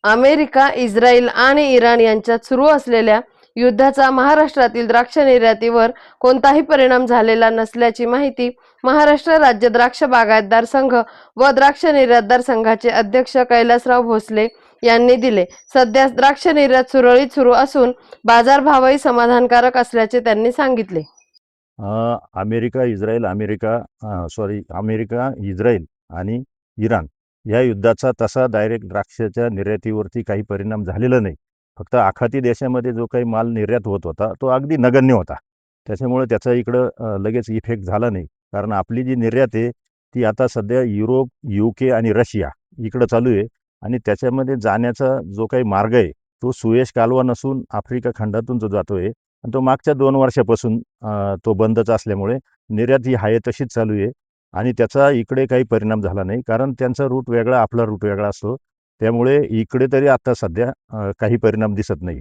America, Israel आणि Iran यांच्यात सुरू असलेल्या युद्धाचा महाराष्ट्रातील द्राक्ष निर्यातीवर कोणताही परिणाम झालेला नसल्याची माहिती महाराष्ट्र राज्य द्राक्ष बागायतदार संघ व द्राक्ष निर्यातदार संघाचे अध्यक्ष कैलासराव भोसले यांनी दिले. सध्या द्राक्ष निर्यात सुरळीत सुरू असून बाजारभावही समाधानकारक असल्याचे त्यांनी सांगितले. अमेरिका, इस्रायल आणि इराण या युद्धाचा तसा डायरेक्ट द्राक्षाच्या निर्यातीवरती काही परिणाम झालेला नाही. फक्त आखाती देशामध्ये जो काही माल निर्यात होत होता तो अगदी नगण्य होता. त्याच्यामुळे त्याचा इकडं लगेच इफेक्ट झाला नाही. कारण आपली जी निर्यात आहे ती आता सध्या युरोप, UK आणि रशिया इकडं चालू आहे आणि त्याच्यामध्ये जाण्याचा जो काही मार्ग आहे तो सुएझ कालवा नसून आफ्रिका खंडातून जो जातो आहे आणि तो मागच्या 2 वर्षापासून तो बंदच असल्यामुळे निर्यात ही आहे तशीच चालू आहे आणि त्याचा इकडे काही परिणाम झाला नाही. कारण त्यांचा रूट वेगळा, आपला रूट वेगळा असतो. त्यामुळे इकडे तरी आता सध्या काही परिणाम दिसत नाही.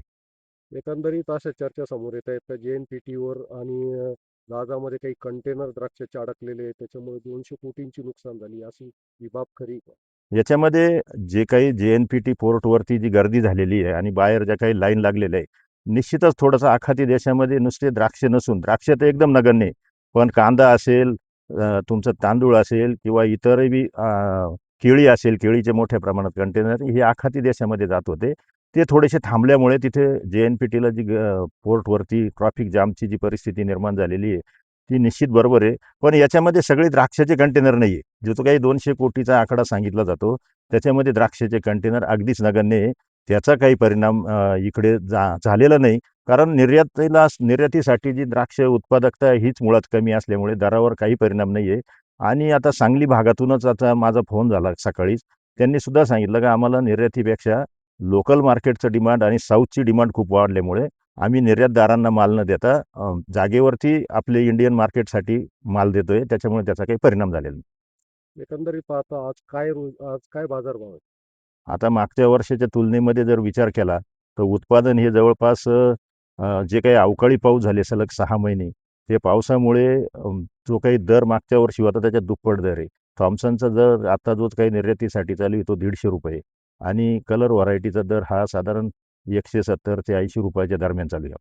एकंदरीत अशा चर्चा समोर येत आहेत का JNPTवर आणि जहाजामध्ये काही कंटेनर द्राक्षाचे अडकलेले आहेत, त्याच्यामुळे 200 कोटींची नुकसान झाली, अशी ही बाब खरी का? याच्यामध्ये जे काही JNPT पोर्टवरती जी गर्दी झालेली आहे आणि बाहेर ज्या काही लाईन लागलेल्या आहे, निश्चितच थोडंसं आखाती देशामध्ये नुसते द्राक्ष नसून, द्राक्ष तर एकदम नगण्य आहे, पण कांदा असेल, तुमचं तांदूळ असेल किंवा इतरही बी केळी असेल, केळीचे मोठ्या प्रमाणात कंटेनर हे आखाती देशामध्ये जात होते. ते थोडेसे थांबल्यामुळे तिथे JNPTला जी पोर्टवरती ट्रॅफिक जामची जी परिस्थिती निर्माण झालेली आहे ती निश्चित बरोबर आहे. पण याच्यामध्ये सगळे द्राक्षाचे कंटेनर नाही आहे. जो तो काही 200 कोटीचा आकडा सांगितला जातो त्याच्यामध्ये द्राक्षाचे कंटेनर अगदीच नगण्य आहे. त्याचा काही परिणाम इकडे झालेला नाही. कारण निर्यातीसाठी जी द्राक्ष उत्पादकता हीच मुळात कमी असल्यामुळे दरावर काही परिणाम नाही आहे. आणि आता सांगली भागातूनच आता माझा फोन झाला सकाळीच. त्यांनी सुद्धा सांगितलं की आम्हाला निर्यातीपेक्षा लोकल मार्केटचं डिमांड आणि साऊथची डिमांड खूप वाढल्यामुळे आम्ही निर्यातदारांना माल न देता जागेवरती आपले इंडियन मार्केटसाठी माल देतोय. त्याच्यामुळे त्याचा काही परिणाम झालेला नाही. एकंदरीत पाहता आज काय बाजारभाव आहे? आता मागच्या वर्षाच्या तुलनेमध्ये जर विचार केला तर उत्पादन हे जवळपास जे काही अवकाळी पाऊस झाले सलग 6 महिने ते पावसामुळे जो काही दर मागच्या वर्षी होता त्याच्यात दुप्पट दर आहे. थॉम्सनचा दर आता जो काही निर्यातीसाठी चालू आहे तो ₹150 आणि कलर व्हरायटीचा दर हा साधारण 170 ते 80 रुपयाच्या दरम्यान चालू आहे.